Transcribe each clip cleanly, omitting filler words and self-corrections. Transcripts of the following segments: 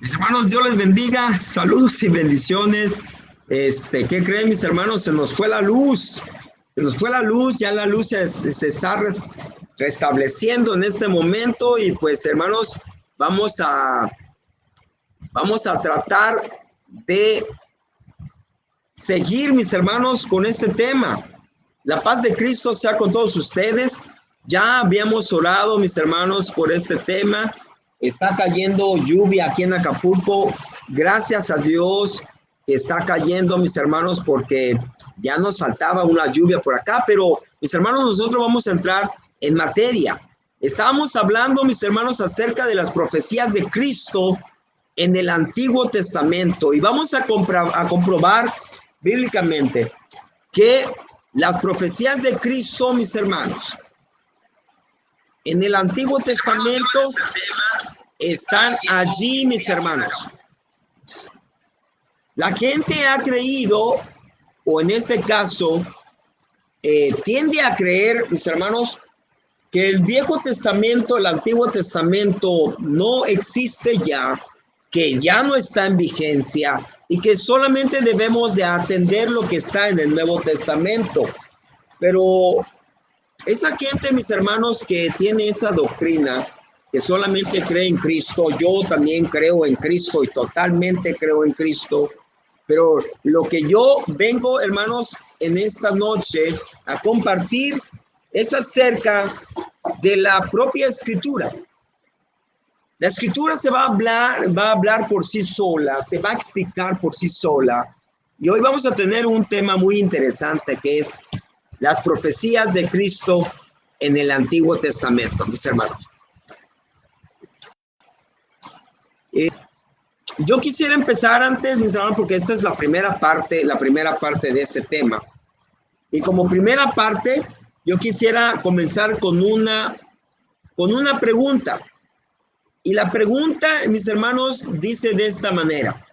Mis hermanos, Dios les bendiga, saludos y bendiciones. ¿Qué creen, mis hermanos? Se nos fue la luz, ya la luz se está restableciendo en este momento y pues, hermanos, vamos a tratar de seguir, mis hermanos, con este tema. La paz de Cristo sea con todos ustedes. Ya habíamos orado, mis hermanos, por este tema. Está cayendo lluvia aquí en Acapulco. Gracias a Dios que está cayendo, mis hermanos, porque ya nos faltaba una lluvia por acá. Pero, mis hermanos, nosotros vamos a entrar en materia. Estábamos hablando, mis hermanos, acerca de las profecías de Cristo en el Antiguo Testamento. Y vamos a comprobar bíblicamente que las profecías de Cristo, mis hermanos, en el Antiguo Testamento están allí, mis hermanos. La gente ha creído, o en ese caso, tiende a creer, mis hermanos, que el Viejo Testamento, el Antiguo Testamento no existe ya, que ya no está en vigencia y que solamente debemos de atender lo que está en el Nuevo Testamento. Pero esa gente, mis hermanos, que tiene esa doctrina, que solamente cree en Cristo, yo también creo en Cristo y totalmente creo en Cristo, pero lo que yo vengo, hermanos, en esta noche a compartir es acerca de la propia Escritura. La Escritura se va a hablar por sí sola, se va a explicar por sí sola. Y hoy vamos a tener un tema muy interesante que es las profecías de Cristo en el Antiguo Testamento, mis hermanos. Yo quisiera empezar antes, mis hermanos, porque esta es la primera parte de este tema. Y como primera parte, yo quisiera comenzar con una pregunta. Y la pregunta, mis hermanos, dice de esta manera.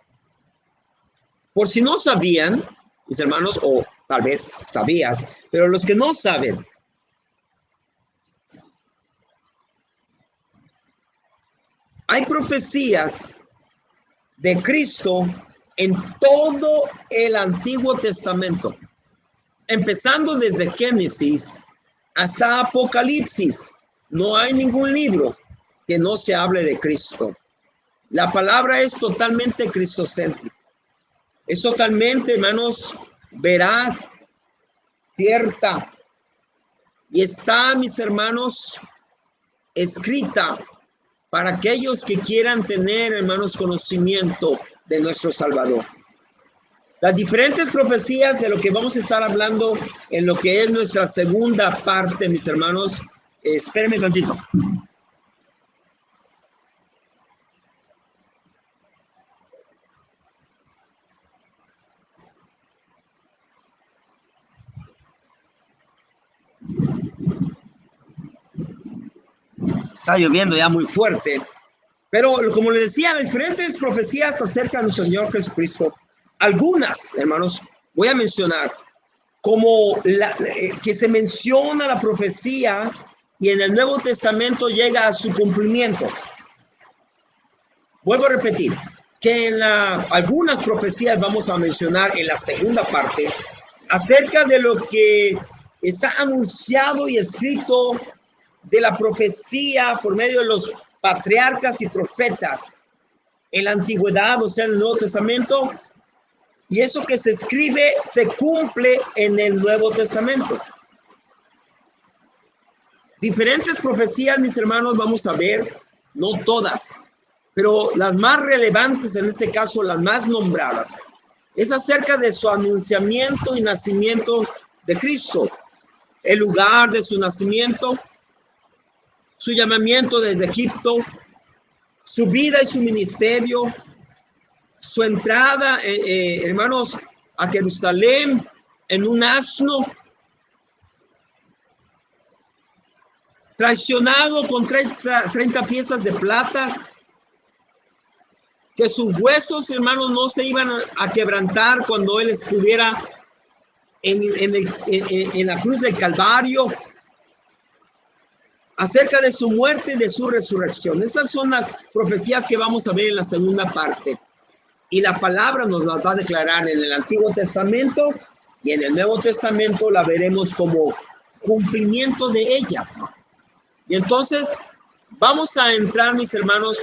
Por si no sabían, mis hermanos, o tal vez sabías, pero los que no saben, hay profecías de Cristo en todo el Antiguo Testamento, empezando desde Génesis hasta Apocalipsis. No hay ningún libro que no se hable de Cristo. La palabra es totalmente cristocéntrica. Es totalmente, hermanos, veraz, cierta. Y está, mis hermanos, escrita para aquellos que quieran tener, hermanos, conocimiento de nuestro Salvador. Las diferentes profecías de lo que vamos a estar hablando en lo que es nuestra segunda parte, mis hermanos. Espérenme tantito. Está lloviendo ya muy fuerte, pero como les decía, las diferentes profecías acerca de nuestro Señor Jesucristo, algunas, hermanos, voy a mencionar, como que se menciona la profecía y en el Nuevo Testamento llega a su cumplimiento. Vuelvo a repetir, que en algunas profecías vamos a mencionar en la segunda parte, acerca de lo que está anunciado y escrito de la profecía por medio de los patriarcas y profetas en la antigüedad, o sea, en el Nuevo Testamento, y eso que se escribe se cumple en el Nuevo Testamento. Diferentes profecías, mis hermanos, vamos a ver, no todas, pero las más relevantes, en este caso, las más nombradas, es acerca de su anunciamiento y nacimiento de Cristo, el lugar de su nacimiento, su llamamiento desde Egipto, su vida y su ministerio, su entrada, hermanos, a Jerusalén en un asno, traicionado con 30 piezas de plata, que sus huesos, hermanos, no se iban a quebrantar cuando él estuviera en la cruz del Calvario. acerca de su muerte y de su resurrección. Esas son las profecías que vamos a ver en la segunda parte. Y la palabra nos las va a declarar en el Antiguo Testamento y en el Nuevo Testamento la veremos como cumplimiento de ellas. Y entonces vamos a entrar, mis hermanos,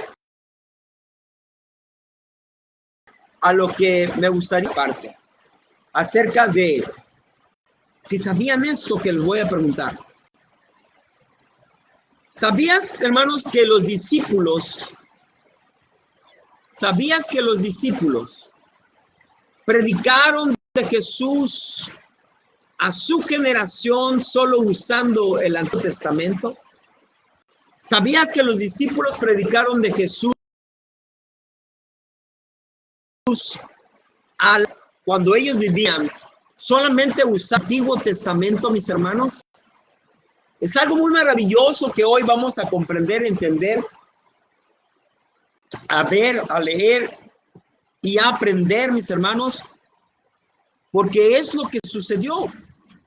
a lo que me gustaría parte acerca de si sabían esto que les voy a preguntar. ¿Sabías, hermanos, que los discípulos predicaron de Jesús a su generación solo usando el Antiguo Testamento? ¿Sabías que los discípulos predicaron de Jesús cuando ellos vivían solamente usando el Antiguo Testamento, mis hermanos? Es algo muy maravilloso que hoy vamos a comprender, entender, a ver, a leer y a aprender, mis hermanos, porque es lo que sucedió.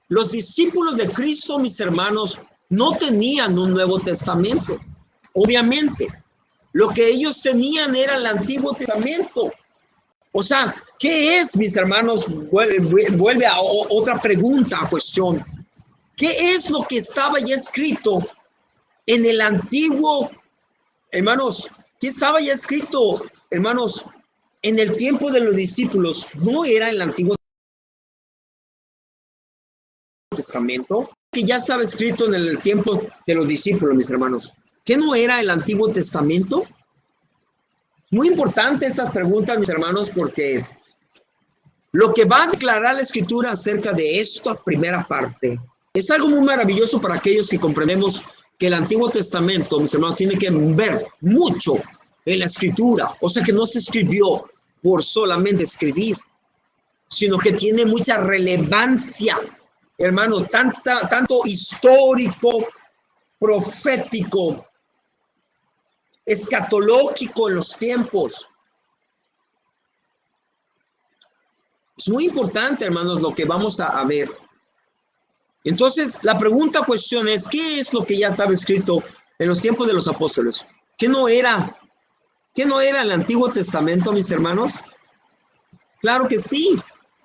Los discípulos de Cristo, mis hermanos, no tenían un Nuevo Testamento. Obviamente, lo que ellos tenían era el Antiguo Testamento. O sea, ¿qué es, mis hermanos? Vuelve a otra pregunta, a cuestión. ¿Qué es lo que estaba ya escrito en el antiguo, hermanos? ¿Qué estaba ya escrito, hermanos, en el tiempo de los discípulos? ¿No era el Antiguo Testamento? Que ya estaba escrito en el tiempo de los discípulos, mis hermanos. ¿Qué no era el Antiguo Testamento? Muy importante estas preguntas, mis hermanos, porque lo que va a declarar la Escritura acerca de esta primera parte es algo muy maravilloso para aquellos que comprendemos que el Antiguo Testamento, mis hermanos, tiene que ver mucho en la Escritura. O sea, que no se escribió por solamente escribir, sino que tiene mucha relevancia, hermanos, tanto histórico, profético, escatológico en los tiempos. Es muy importante, hermanos, lo que vamos a ver. Entonces, la cuestión es, ¿qué es lo que ya estaba escrito en los tiempos de los apóstoles? ¿Qué no era el Antiguo Testamento, mis hermanos? Claro que sí.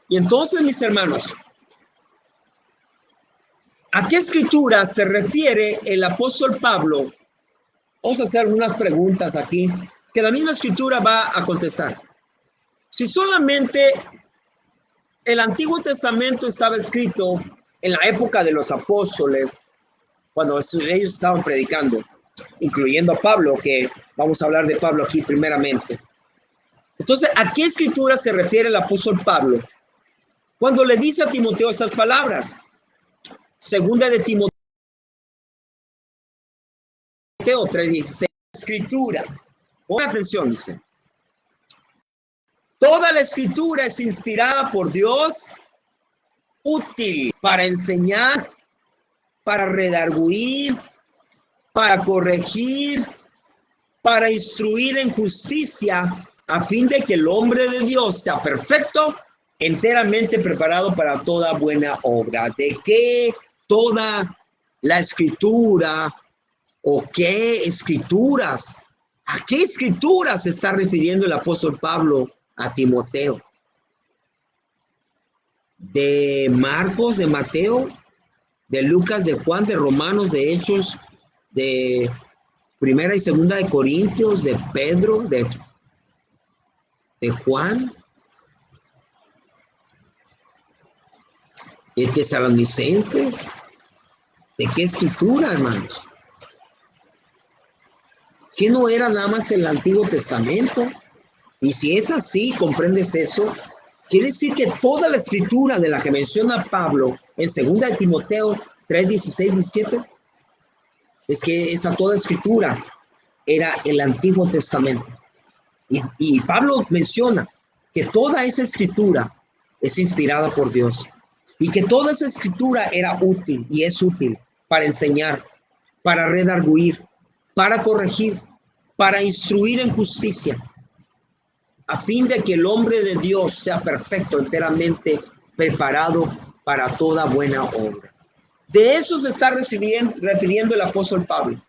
Y entonces, mis hermanos, ¿a qué escritura se refiere el apóstol Pablo? Vamos a hacer algunas preguntas aquí que la misma escritura va a contestar. Si solamente el Antiguo Testamento estaba escrito en la época de los apóstoles, cuando ellos estaban predicando, incluyendo a Pablo, que vamos a hablar de Pablo aquí primeramente. Entonces, ¿a qué escritura se refiere el apóstol Pablo cuando le dice a Timoteo estas palabras? Segunda de Timoteo 3:16, escritura. Pongan atención, dice. Toda la escritura es inspirada por Dios, útil para enseñar, para redarguir, para corregir, para instruir en justicia, a fin de que el hombre de Dios sea perfecto, enteramente preparado para toda buena obra. ¿De qué toda la escritura o qué escrituras? ¿A qué escrituras se está refiriendo el apóstol Pablo a Timoteo? De Marcos, de Mateo, de Lucas, de Juan, de Romanos, de Hechos, de Primera y Segunda de Corintios, de Pedro, de Juan, de Tesalonicenses. ¿De qué escritura, hermanos? ¿Que no era nada más el Antiguo Testamento? Y si es así, comprendes eso, quiere decir que toda la escritura de la que menciona Pablo en 2 de Timoteo 3:16, 17, es que esa toda escritura era el Antiguo Testamento. Y Pablo menciona que toda esa escritura es inspirada por Dios y que toda esa escritura era útil y es útil para enseñar, para redarguir, para corregir, para instruir en justicia, a fin de que el hombre de Dios sea perfecto, enteramente preparado para toda buena obra. De eso se está refiriendo el apóstol Pablo,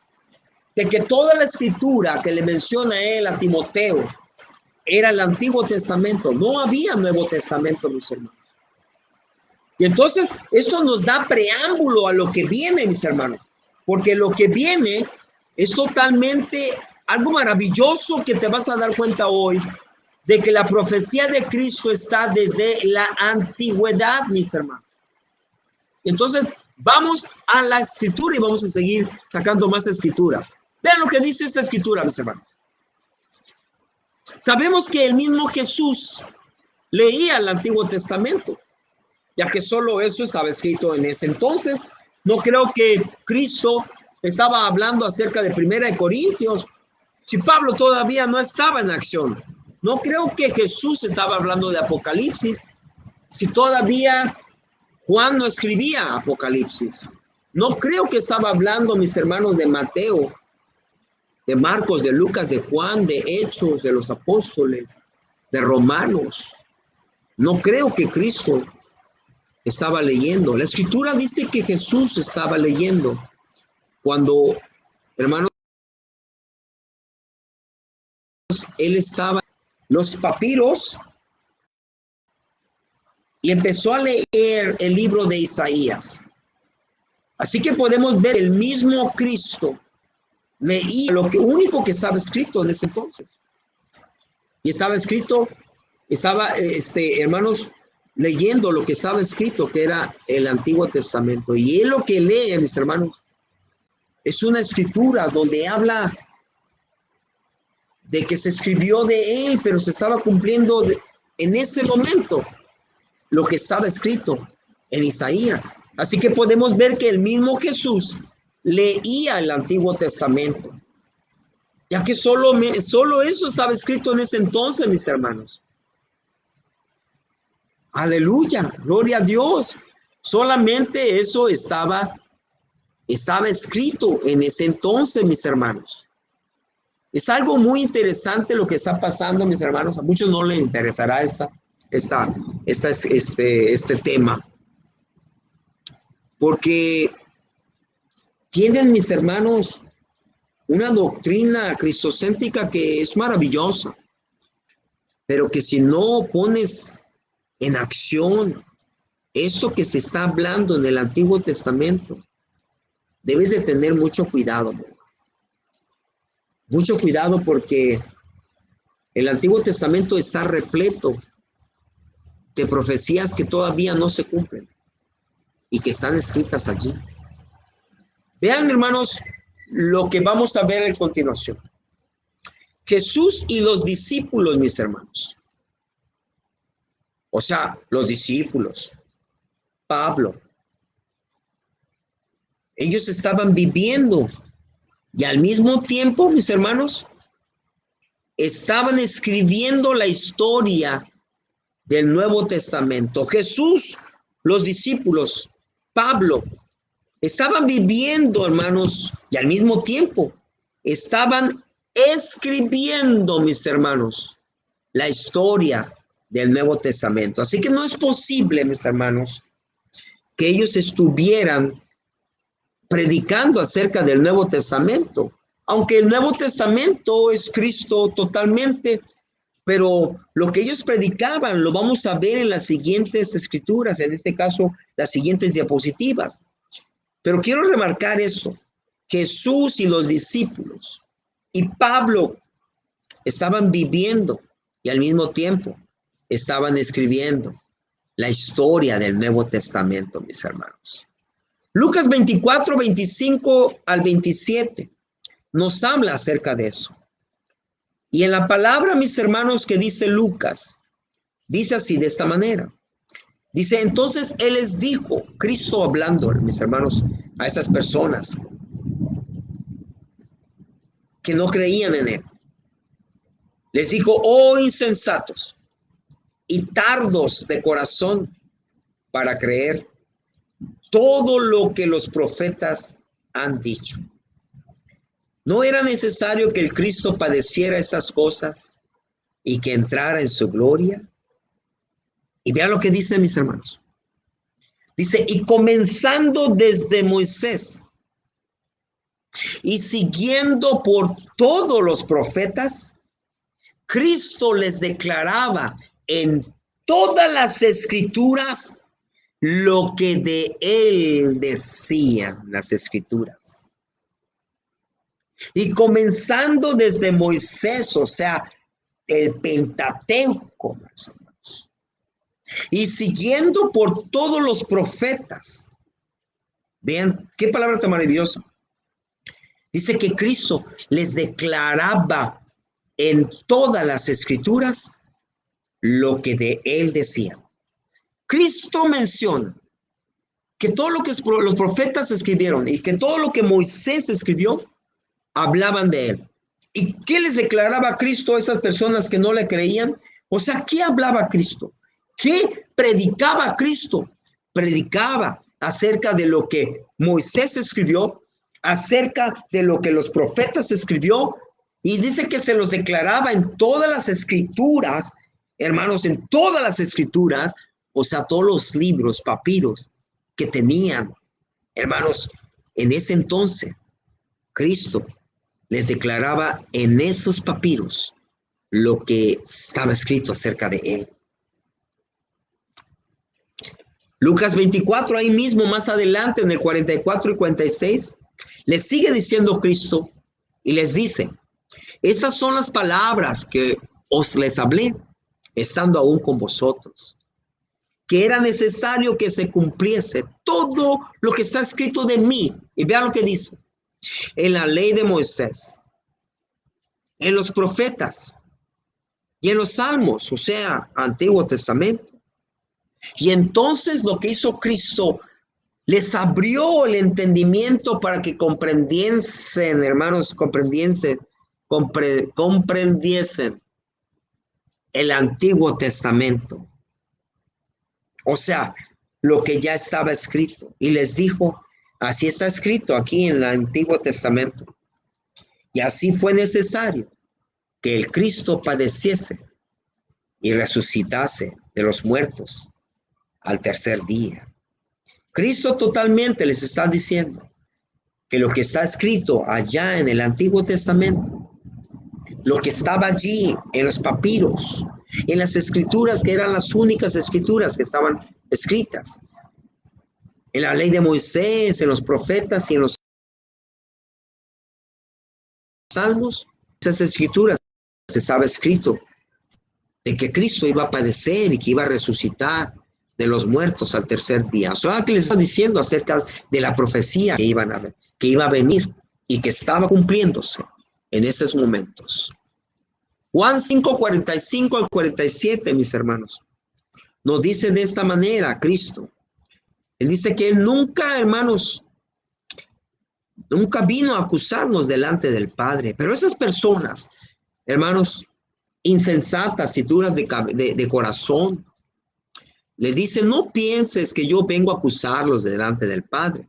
de que toda la escritura que le menciona a él, a Timoteo, era el Antiguo Testamento. No había Nuevo Testamento, mis hermanos. Y entonces esto nos da preámbulo a lo que viene, mis hermanos, porque lo que viene es totalmente algo maravilloso que te vas a dar cuenta hoy, de que la profecía de Cristo está desde la antigüedad, mis hermanos. Entonces vamos a la escritura y vamos a seguir sacando más escritura. Vean lo que dice esta escritura, mis hermanos. Sabemos que el mismo Jesús leía el Antiguo Testamento, ya que solo eso estaba escrito en ese entonces. No creo que Cristo estaba hablando acerca de 1 Corintios, si Pablo todavía no estaba en acción. No creo que Jesús estaba hablando de Apocalipsis, si todavía Juan no escribía Apocalipsis. No creo que estaba hablando, mis hermanos, de Mateo, de Marcos, de Lucas, de Juan, de Hechos, de los apóstoles, de Romanos. No creo que Cristo estaba leyendo. La escritura dice que Jesús estaba leyendo cuando, hermanos, él estaba los papiros y empezó a leer el libro de Isaías. Así que podemos ver el mismo Cristo leía lo único que estaba escrito en ese entonces. Y estaba escrito, hermanos, leyendo lo que estaba escrito, que era el Antiguo Testamento. Y él lo que lee, mis hermanos, es una escritura donde habla de que se escribió de él, pero se estaba cumpliendo en ese momento lo que estaba escrito en Isaías. Así que podemos ver que el mismo Jesús leía el Antiguo Testamento, ya que solo eso estaba escrito en ese entonces, mis hermanos. Aleluya, gloria a Dios. Solamente eso estaba escrito en ese entonces, mis hermanos. Es algo muy interesante lo que está pasando, mis hermanos. A muchos no les interesará este tema, porque tienen, mis hermanos, una doctrina cristocéntrica que es maravillosa, pero que si no pones en acción esto que se está hablando en el Antiguo Testamento, debes de tener mucho cuidado, ¿no? Mucho cuidado, porque el Antiguo Testamento está repleto de profecías que todavía no se cumplen y que están escritas allí. Vean, hermanos, lo que vamos a ver a continuación. Jesús y los discípulos, mis hermanos. O sea, los discípulos, Pablo, ellos estaban viviendo y al mismo tiempo, mis hermanos, estaban escribiendo la historia del Nuevo Testamento. Jesús, los discípulos, Pablo, estaban viviendo, hermanos, y al mismo tiempo estaban escribiendo, mis hermanos, la historia del Nuevo Testamento. Así que no es posible, mis hermanos, que ellos estuvieran predicando acerca del Nuevo Testamento, aunque el Nuevo Testamento es Cristo totalmente, pero lo que ellos predicaban lo vamos a ver en las siguientes escrituras, en este caso, las siguientes diapositivas. Pero quiero remarcar esto: Jesús y los discípulos y Pablo estaban viviendo y al mismo tiempo estaban escribiendo la historia del Nuevo Testamento, mis hermanos. Lucas 24, 25 al 27 nos habla acerca de eso. Y en la palabra, mis hermanos, que dice Lucas, dice así, de esta manera. Dice, entonces él les dijo, Cristo hablando, mis hermanos, a esas personas que no creían en él. Les dijo, oh insensatos y tardos de corazón para creer todo lo que los profetas han dicho. ¿No era necesario que el Cristo padeciera esas cosas y que entrara en su gloria? Y vean lo que dice, mis hermanos. Dice, y comenzando desde Moisés y siguiendo por todos los profetas, Cristo les declaraba en todas las escrituras lo que de él decían las escrituras. Y comenzando desde Moisés, o sea, el Pentateuco, más o menos, y siguiendo por todos los profetas. Vean qué palabra tan maravillosa. Dice que Cristo les declaraba en todas las escrituras lo que de él decía. Cristo menciona que todo lo que los profetas escribieron y que todo lo que Moisés escribió hablaban de él. ¿Y qué les declaraba Cristo a esas personas que no le creían? O sea, ¿qué hablaba Cristo? ¿Qué predicaba Cristo? Predicaba acerca de lo que Moisés escribió, acerca de lo que los profetas escribió, y dice que se los declaraba en todas las escrituras, hermanos, en todas las escrituras, o sea, todos los libros, papiros que tenían, hermanos, en ese entonces, Cristo les declaraba en esos papiros lo que estaba escrito acerca de él. Lucas 24, ahí mismo más adelante, en el 44 y 46, les sigue diciendo Cristo y les dice, esas son las palabras que os les hablé, estando aún con vosotros, que era necesario que se cumpliese todo lo que está escrito de mí. Y vean lo que dice, en la ley de Moisés, en los profetas y en los salmos, o sea, Antiguo Testamento. Y entonces lo que hizo Cristo, les abrió el entendimiento para que comprendiesen, hermanos, comprendiesen el Antiguo Testamento. O sea, lo que ya estaba escrito. Y les dijo, así está escrito aquí en el Antiguo Testamento. Y así fue necesario que el Cristo padeciese y resucitase de los muertos al tercer día. Cristo totalmente les está diciendo que lo que está escrito allá en el Antiguo Testamento, lo que estaba allí en los papiros, en las escrituras que eran las únicas escrituras que estaban escritas, en la ley de Moisés, en los profetas y en los salmos, esas escrituras estaba escrito de que Cristo iba a padecer y que iba a resucitar de los muertos al tercer día. O sea, que les está diciendo acerca de la profecía que iba a venir y que estaba cumpliéndose en esos momentos. Juan 5, 45 al 47, mis hermanos, nos dice de esta manera Cristo. Él dice que nunca, hermanos, nunca vino a acusarnos delante del Padre. Pero esas personas, hermanos, insensatas y duras de corazón, les dice, no pienses que yo vengo a acusarlos delante del Padre,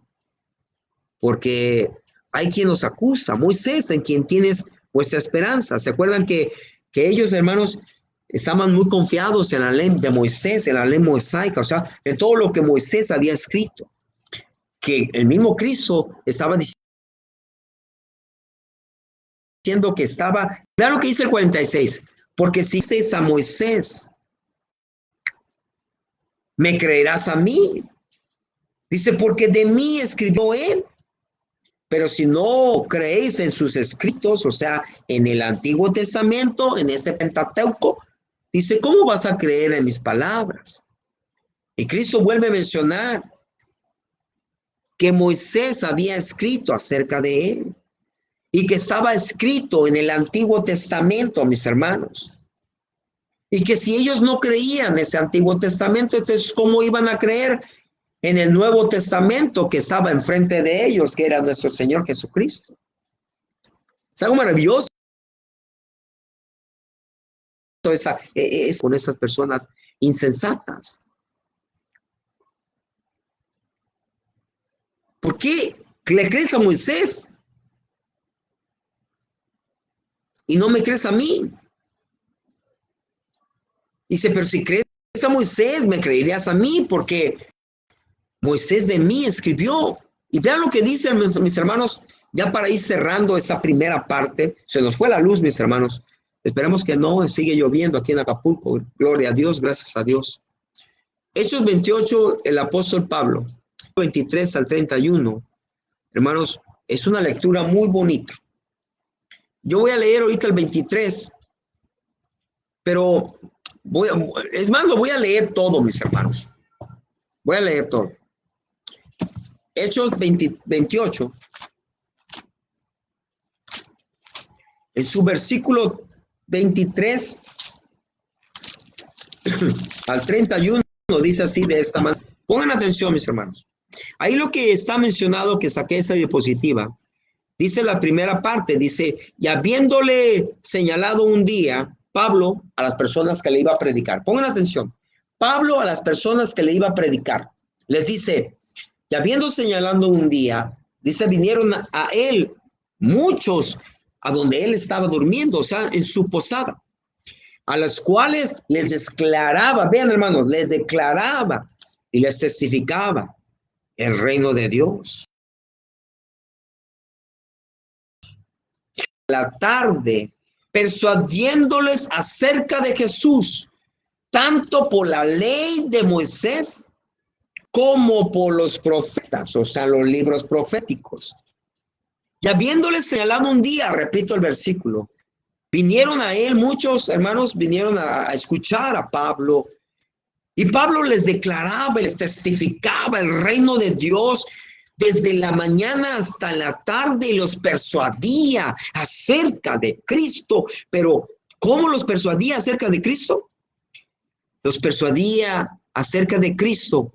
porque hay quien los acusa, Moisés, en quien tienes vuestra esperanza. ¿Se acuerdan que ellos, hermanos, estaban muy confiados en la ley de Moisés, en la ley mosaica, o sea, en todo lo que Moisés había escrito? Que el mismo Cristo estaba diciendo que estaba, vean lo que dice el 46, porque si dices a Moisés, ¿me creerás a mí? Dice, porque de mí escribió él. Pero si no creéis en sus escritos, o sea, en el Antiguo Testamento, en este Pentateuco, dice, ¿cómo vas a creer en mis palabras? Y Cristo vuelve a mencionar que Moisés había escrito acerca de él y que estaba escrito en el Antiguo Testamento, mis hermanos. Y que si ellos no creían en ese Antiguo Testamento, entonces, ¿cómo iban a creer en el Nuevo Testamento que estaba enfrente de ellos, que era nuestro Señor Jesucristo? Es algo maravilloso con esas personas insensatas. ¿Por qué le crees a Moisés y no me crees a mí? Dice, pero si crees a Moisés, me creerías a mí, porque Moisés de mí escribió. Y vean lo que dicen mis hermanos, ya para ir cerrando esa primera parte. Se nos fue la luz, mis hermanos. Esperemos que no, sigue lloviendo aquí en Acapulco. Gloria a Dios, gracias a Dios. Hechos 28, el apóstol Pablo, 23 al 31. Hermanos, es una lectura muy bonita. Yo voy a leer ahorita el 23, pero es más, lo voy a leer todo, mis hermanos. Voy a leer todo. Hechos 28, en su versículo 23 al 31, dice así de esta manera. Pongan atención, mis hermanos. Ahí lo que está mencionado, que saqué esa diapositiva, dice la primera parte, dice, y habiéndole señalado un día, Pablo a las personas que le iba a predicar. Pongan atención. Pablo a las personas que le iba a predicar, les dice, y habiendo señalado un día, dice, vinieron a él muchos a donde él estaba durmiendo, o sea, en su posada, a las cuales les declaraba, vean hermanos, les declaraba y les testificaba el reino de Dios. La tarde, persuadiéndoles acerca de Jesús, tanto por la ley de Moisés como por los profetas, o sea, los libros proféticos. Y habiéndoles señalado un día, repito el versículo, vinieron a él muchos hermanos, vinieron a escuchar a Pablo, y Pablo les declaraba y les testificaba el reino de Dios desde la mañana hasta la tarde, y los persuadía acerca de Cristo. Pero ¿cómo los persuadía acerca de Cristo? Los persuadía acerca de Cristo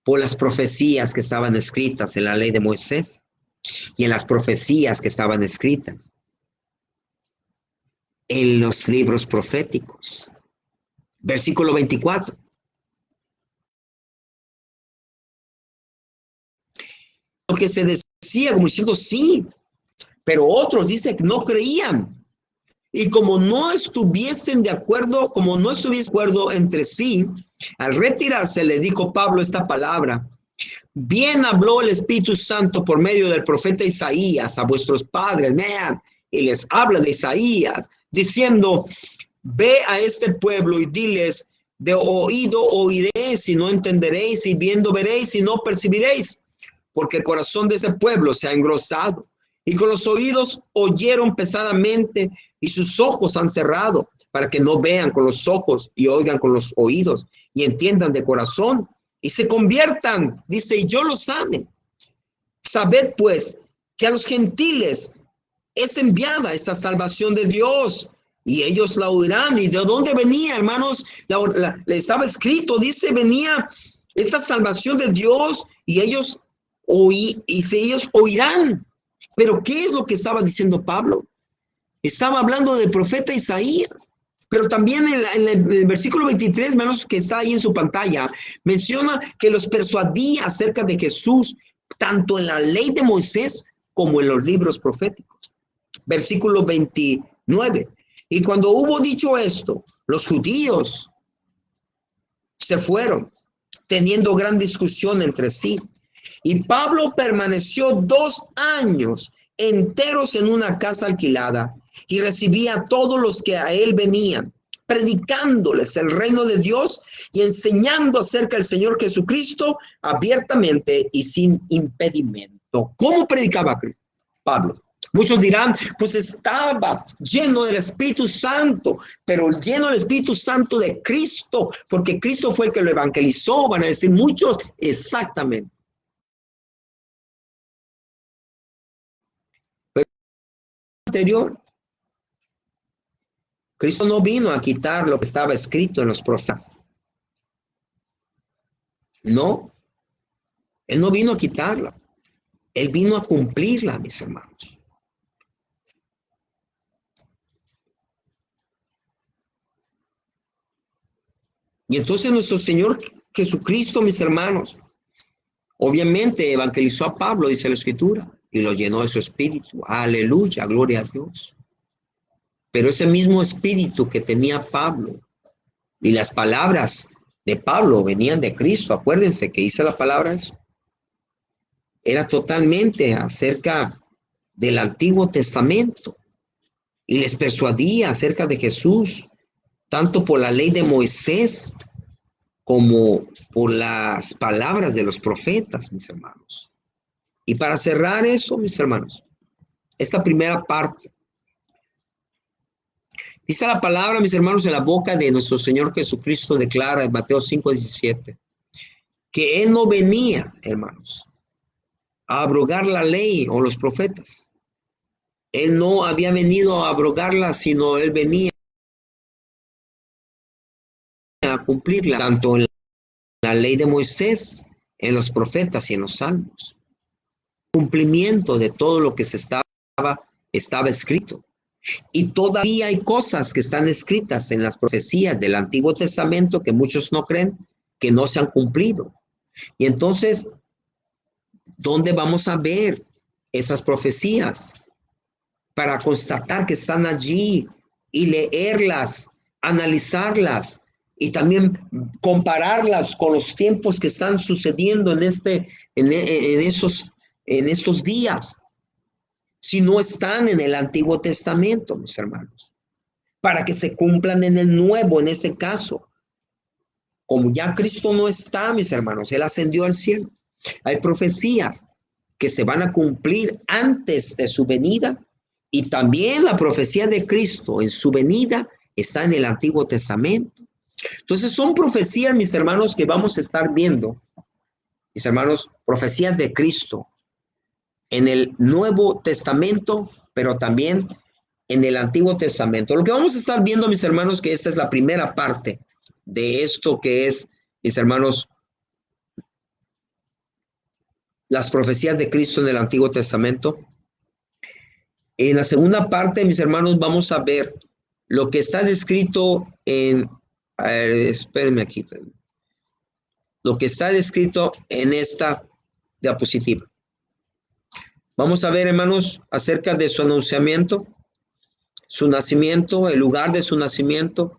por las profecías que estaban escritas en la ley de Moisés y en las profecías que estaban escritas en los libros proféticos. Versículo 24. Lo que se decía como diciendo sí, pero otros dicen que no creían. Y como no estuviesen de acuerdo, entre sí, al retirarse les dijo Pablo esta palabra: bien habló el Espíritu Santo por medio del profeta Isaías a vuestros padres. Vean, y les habla de Isaías, diciendo, ve a este pueblo y diles, de oído oiréis y no entenderéis, y viendo veréis y no percibiréis, porque el corazón de ese pueblo se ha engrosado, y con los oídos oyeron pesadamente, y sus ojos han cerrado, para que no vean con los ojos y oigan con los oídos, y entiendan de corazón, y se conviertan, dice, y yo los sane. Sabed pues que a los gentiles es enviada esa salvación de Dios, y ellos la oirán. ¿Y de dónde venía, hermanos? Le estaba escrito, dice, venía esta salvación de Dios, y ellos ellos oirán. Pero ¿qué es lo que estaba diciendo Pablo? Estaba hablando del profeta Isaías. Pero también en el versículo 23, hermanos, que está ahí en su pantalla, menciona que los persuadía acerca de Jesús, tanto en la ley de Moisés como en los libros proféticos. Versículo 29. Y cuando hubo dicho esto, los judíos se fueron, teniendo gran discusión entre sí. Y Pablo permaneció 2 años enteros en una casa alquilada, y recibía a todos los que a él venían, predicándoles el reino de Dios y enseñando acerca del Señor Jesucristo abiertamente y sin impedimento. ¿Cómo predicaba Pablo? Muchos dirán, pues estaba lleno del Espíritu Santo, pero lleno del Espíritu Santo de Cristo, porque Cristo fue el que lo evangelizó. Van a decir muchos, exactamente. Pero anterior, Cristo no vino a quitar lo que estaba escrito en los profetas. No, Él no vino a quitarla. Él vino a cumplirla, mis hermanos. Y entonces nuestro Señor Jesucristo, mis hermanos, obviamente evangelizó a Pablo, dice la Escritura, y lo llenó de su espíritu. Aleluya, gloria a Dios. Pero ese mismo espíritu que tenía Pablo y las palabras de Pablo venían de Cristo. Acuérdense que dice la palabra eso. Era totalmente acerca del Antiguo Testamento y les persuadía acerca de Jesús, tanto por la ley de Moisés como por las palabras de los profetas, mis hermanos. Y para cerrar eso, mis hermanos, esta primera parte, dice la palabra, mis hermanos, en la boca de nuestro Señor Jesucristo declara en Mateo 5:17, que Él no venía, hermanos, a abrogar la ley o los profetas. Él no había venido a abrogarla, sino Él venía a cumplirla, tanto en la ley de Moisés, en los profetas y en los salmos. Cumplimiento de todo lo que estaba escrito. Y todavía hay cosas que están escritas en las profecías del Antiguo Testamento que muchos no creen que no se han cumplido. Y entonces, ¿dónde vamos a ver esas profecías? Para constatar que están allí y leerlas, analizarlas y también compararlas con los tiempos que están sucediendo en estos días. Si no están en el Antiguo Testamento, mis hermanos, para que se cumplan en el Nuevo, en ese caso. Como ya Cristo no está, mis hermanos, Él ascendió al cielo. Hay profecías que se van a cumplir antes de su venida y también la profecía de Cristo en su venida está en el Antiguo Testamento. Entonces son profecías, mis hermanos, que vamos a estar viendo, mis hermanos, profecías de Cristo en el Nuevo Testamento, pero también en el Antiguo Testamento. Lo que vamos a estar viendo, mis hermanos, que esta es la primera parte de esto que es, mis hermanos, las profecías de Cristo en el Antiguo Testamento. En la segunda parte, mis hermanos, vamos a ver lo que está descrito en, espérenme aquí, lo que está descrito en esta diapositiva. Vamos a ver, hermanos, acerca de su anunciamiento, su nacimiento, el lugar de su nacimiento,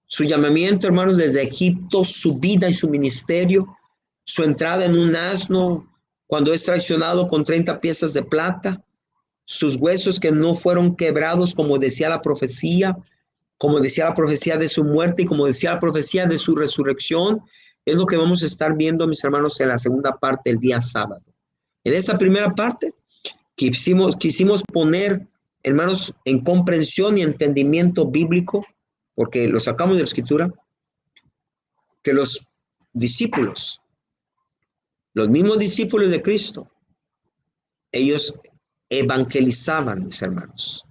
su llamamiento, hermanos, desde Egipto, su vida y su ministerio, su entrada en un asno cuando es traicionado con 30 piezas de plata, sus huesos que no fueron quebrados, como decía la profecía de su muerte y como decía la profecía de su resurrección. Es lo que vamos a estar viendo, mis hermanos, en la segunda parte, el día sábado. En esta primera parte quisimos poner, hermanos, en comprensión y entendimiento bíblico, porque lo sacamos de la Escritura, que los discípulos, los mismos discípulos de Cristo, ellos evangelizaban, mis hermanos,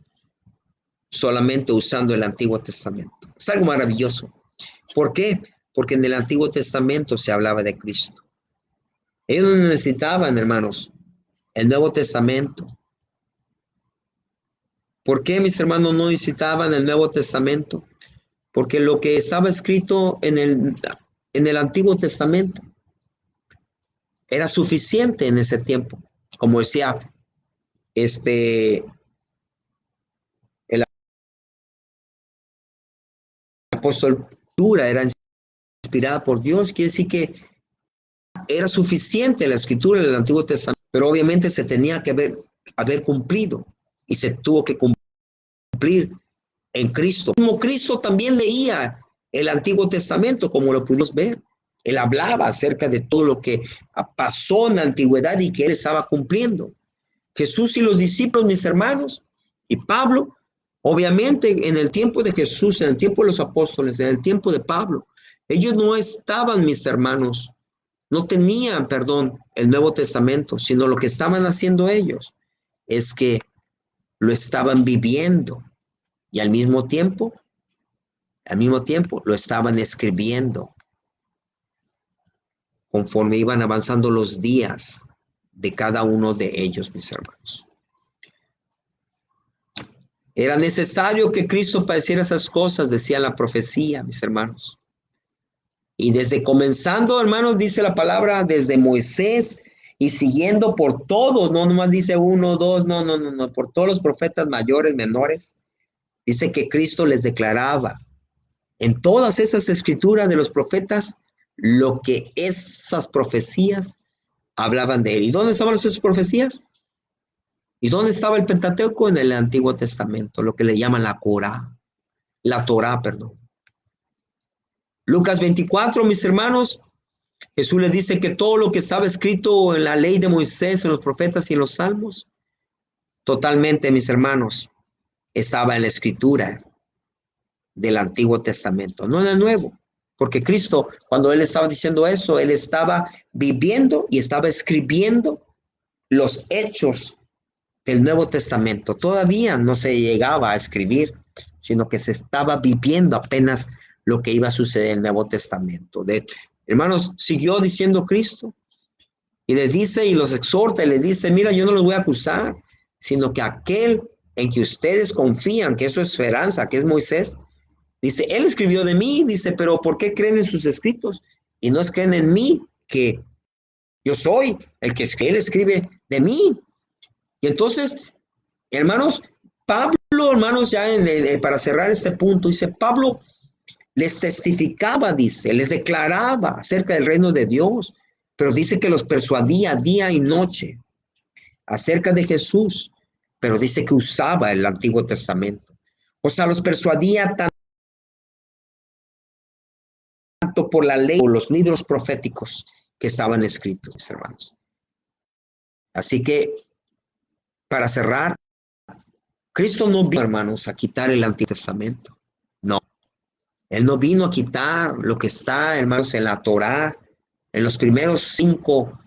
solamente usando el Antiguo Testamento. Es algo maravilloso. ¿Por qué? Porque en el Antiguo Testamento se hablaba de Cristo. Ellos no necesitaban, hermanos, el Nuevo Testamento. ¿Por qué, mis hermanos, no necesitaban el Nuevo Testamento? Porque lo que estaba escrito en el Antiguo Testamento era suficiente en ese tiempo. Como decía el apóstol, era inspirada por Dios. Quiere decir que era suficiente la escritura del Antiguo Testamento, pero obviamente se tenía que haber cumplido y se tuvo que cumplir en Cristo. Como Cristo también leía el Antiguo Testamento, como lo pudimos ver. Él hablaba acerca de todo lo que pasó en la antigüedad y que él estaba cumpliendo. Jesús y los discípulos, mis hermanos, y Pablo, obviamente en el tiempo de Jesús, en el tiempo de los apóstoles, en el tiempo de Pablo, ellos no estaban, mis hermanos, no tenían, perdón, el Nuevo Testamento, sino lo que estaban haciendo ellos es que lo estaban viviendo y al mismo tiempo lo estaban escribiendo conforme iban avanzando los días de cada uno de ellos, mis hermanos. Era necesario que Cristo padeciera esas cosas, decía la profecía, mis hermanos. Y desde comenzando, hermanos, dice la palabra, desde Moisés y siguiendo por todos, no nomás dice uno, dos, no, por todos los profetas mayores, menores, dice que Cristo les declaraba en todas esas escrituras de los profetas, lo que esas profecías hablaban de él. ¿Y dónde estaban esas profecías? ¿Y dónde estaba el Pentateuco? En el Antiguo Testamento, lo que le llaman la Torá, perdón. Lucas 24, mis hermanos, Jesús les dice que todo lo que estaba escrito en la ley de Moisés, en los profetas y en los salmos, totalmente, mis hermanos, estaba en la escritura del Antiguo Testamento, no en el Nuevo. Porque Cristo, cuando Él estaba diciendo eso, Él estaba viviendo y estaba escribiendo los hechos del Nuevo Testamento. Todavía no se llegaba a escribir, sino que se estaba viviendo apenas lo que iba a suceder en el Nuevo Testamento. Hermanos, siguió diciendo Cristo y les dice y los exhorta y les dice, mira, yo no los voy a acusar, sino que aquel en que ustedes confían, que es su esperanza, que es Moisés, dice, él escribió de mí, dice, pero ¿por qué creen en sus escritos? Y no creen en mí, que yo soy el que él escribe de mí. Y entonces, hermanos, Pablo, hermanos, ya para cerrar este punto, dice, Pablo les testificaba, dice, les declaraba acerca del reino de Dios, pero dice que los persuadía día y noche acerca de Jesús, pero dice que usaba el Antiguo Testamento. O sea, los persuadía tanto por la ley, por los libros proféticos que estaban escritos, mis hermanos. Así que, para cerrar, Cristo no vino, hermanos, a quitar el Antiguo Testamento. No. Él no vino a quitar lo que está, hermanos, en la Torá, en los primeros 5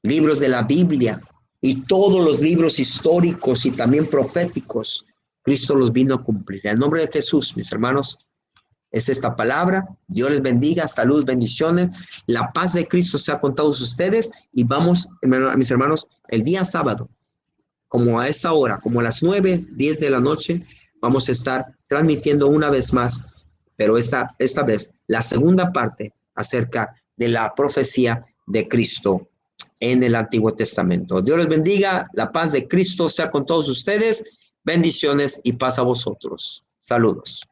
libros de la Biblia y todos los libros históricos y también proféticos. Cristo los vino a cumplir. En el nombre de Jesús, mis hermanos, es esta palabra. Dios les bendiga. Salud, bendiciones. La paz de Cristo sea con todos ustedes. Y vamos, mis hermanos, el día sábado, como a esa hora, como a las 9:10 de la noche, vamos a estar transmitiendo una vez más, pero esta vez la segunda parte acerca de la profecía de Cristo en el Antiguo Testamento. Dios les bendiga. La paz de Cristo sea con todos ustedes. Bendiciones y paz a vosotros. Saludos.